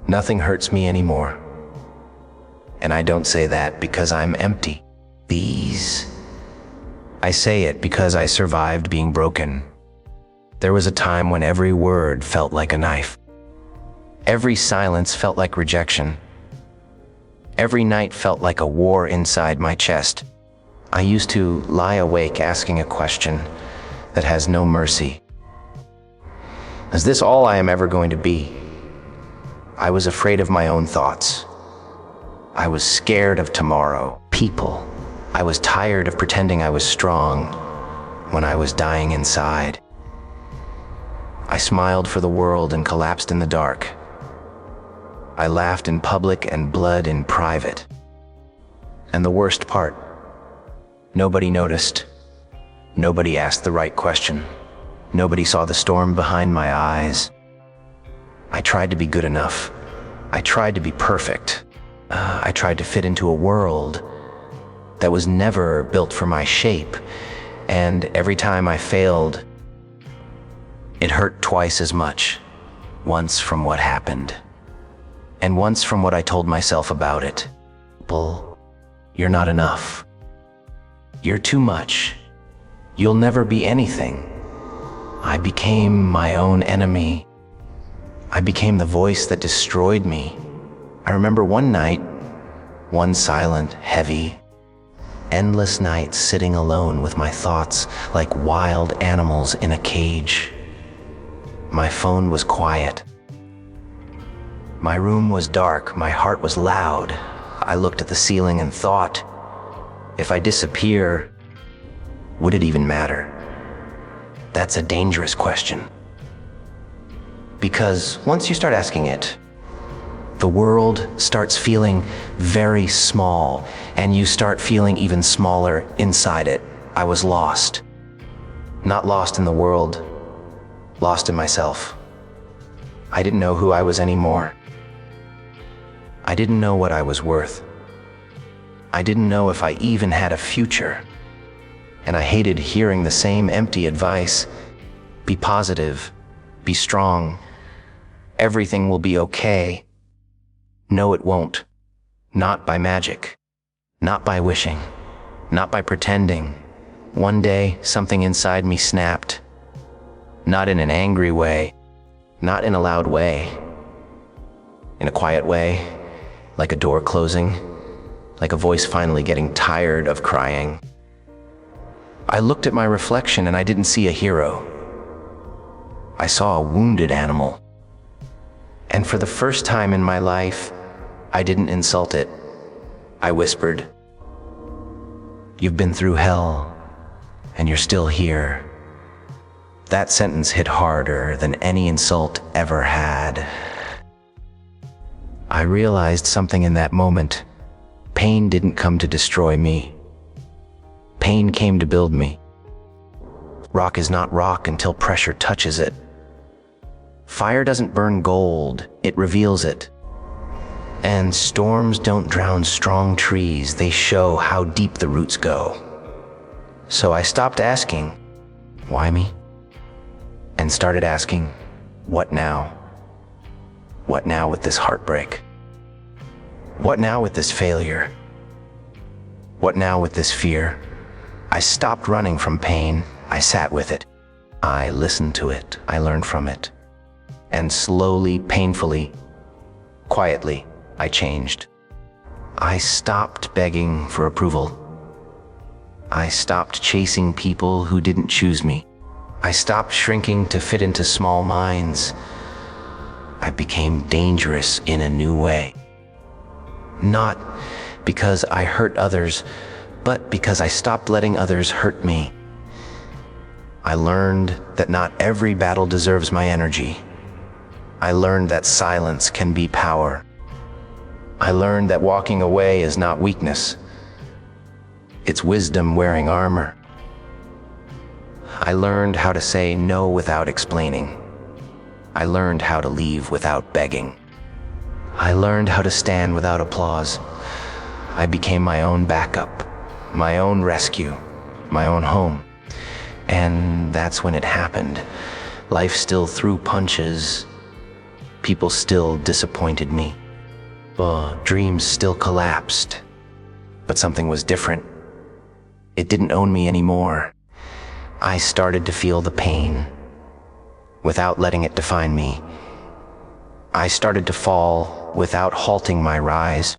Nothing hurts me anymore. And I don't say that because I'm empty. I say it because I survived being broken. There was a time when every word felt like a knife. Every silence felt like rejection. Every night felt like a war inside my chest. I used to lie awake asking a question that has no mercy. Is this all I am ever going to be? I was afraid of my own thoughts. I was scared of tomorrow, people. I was tired of pretending I was strong when I was dying inside. I smiled for the world and collapsed in the dark. I laughed in public and bled in private. And the worst part, nobody noticed. Nobody asked the right question. Nobody saw the storm behind my eyes. I tried to be good enough. I tried to be perfect. I tried to fit into a world that was never built for my shape. And every time I failed, it hurt twice as much. Once from what happened, and once from what I told myself about it. Bull, you're not enough. You're too much. You'll never be anything. I became my own enemy. I became the voice that destroyed me. I remember one night, one silent, heavy, endless night sitting alone with my thoughts like wild animals in a cage. My phone was quiet. My room was dark, my heart was loud. I looked at the ceiling and thought, if I disappear, would it even matter? That's a dangerous question. Because once you start asking it, the world starts feeling very small, and you start feeling even smaller inside it. I was lost. Not lost in the world, lost in myself. I didn't know who I was anymore. I didn't know what I was worth. I didn't know if I even had a future. And I hated hearing the same empty advice. Be positive, be strong. Everything will be okay. No, it won't. Not by magic. Not by wishing. Not by pretending. One day, something inside me snapped. Not in an angry way. Not in a loud way. In a quiet way, like a door closing, like a voice finally getting tired of crying. I looked at my reflection and I didn't see a hero. I saw a wounded animal. And for the first time in my life, I didn't insult it. I whispered, "You've been through hell, and you're still here." That sentence hit harder than any insult ever had. I realized something in that moment. Pain didn't come to destroy me. Pain came to build me. Rock is not rock until pressure touches it. Fire doesn't burn gold, it reveals it. And storms don't drown strong trees, they show how deep the roots go. So I stopped asking, why me? And started asking, what now? What now with this heartbreak? What now with this failure? What now with this fear? I stopped running from pain. I sat with it. I listened to it. I learned from it. And slowly, painfully, quietly, I changed. I stopped begging for approval. I stopped chasing people who didn't choose me. I stopped shrinking to fit into small minds. I became dangerous in a new way. Not because I hurt others, but because I stopped letting others hurt me. I learned that not every battle deserves my energy. I learned that silence can be power. I learned that walking away is not weakness. It's wisdom wearing armor. I learned how to say no without explaining. I learned how to leave without begging. I learned how to stand without applause. I became my own backup, my own rescue, my own home. And that's when it happened. Life still threw punches, People still disappointed me. Dreams still collapsed. But something was different. It didn't own me anymore. I started to feel the pain without letting it define me. I started to fall without halting my rise.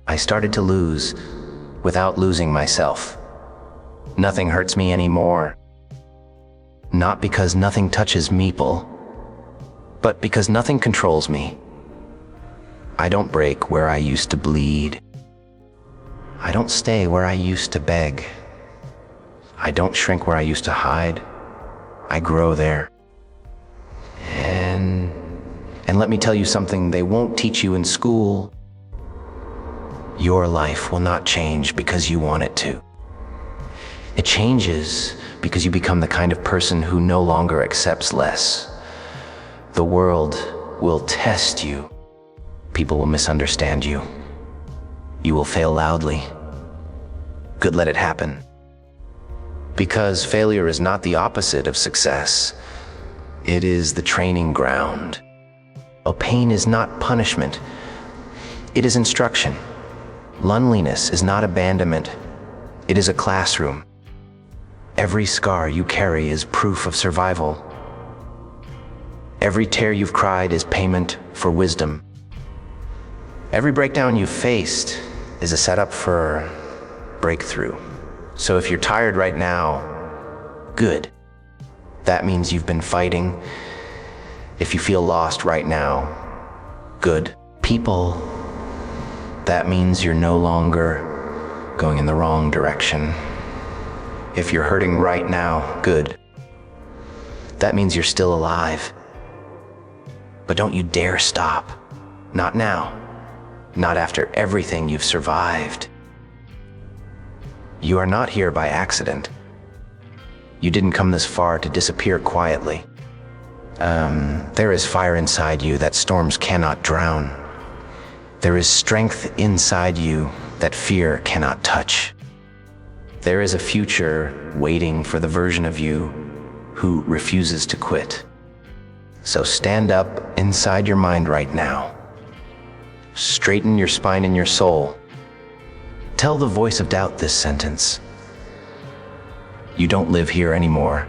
I started to lose without losing myself. Nothing hurts me anymore. Not because nothing touches Meeple, but because nothing controls me. I don't break where I used to bleed. I don't stay where I used to beg. I don't shrink where I used to hide. I grow there. And let me tell you something they won't teach you in school. Your life will not change because you want it to. It changes because you become the kind of person who no longer accepts less. The world will test you. People will misunderstand you. You will fail loudly. Good, let it happen. Because failure is not the opposite of success. It is the training ground. Pain is not punishment. It is instruction. Loneliness is not abandonment. It is a classroom. Every scar you carry is proof of survival. Every tear you've cried is payment for wisdom. Every breakdown you've faced is a setup for breakthrough. So if you're tired right now, good. That means you've been fighting. If you feel lost right now, good. People, that means you're no longer going in the wrong direction. If you're hurting right now, good. That means you're still alive. But don't you dare stop. Not now. Not after everything you've survived. You are not here by accident. You didn't come this far to disappear quietly. There is fire inside you that storms cannot drown. There is strength inside you that fear cannot touch. There is a future waiting for the version of you who refuses to quit. So stand up inside your mind right now. Straighten your spine and your soul. Tell the voice of doubt this sentence. You don't live here anymore.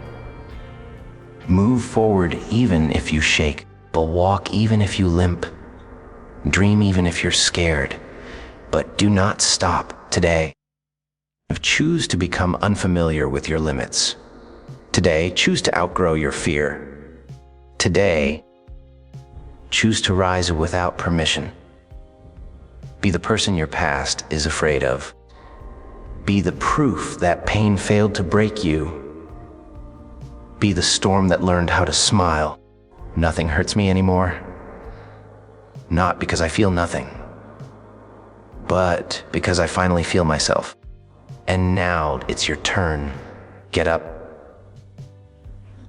Move forward even if you shake, but walk even if you limp. Dream even if you're scared, but do not stop today. Choose to become unfamiliar with your limits. Today, choose to outgrow your fear. Today, choose to rise without permission. Be the person your past is afraid of. Be the proof that pain failed to break you. Be the storm that learned how to smile. Nothing hurts me anymore. Not because I feel nothing, but because I finally feel myself. And now it's your turn. Get up.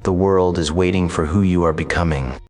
The world is waiting for who you are becoming.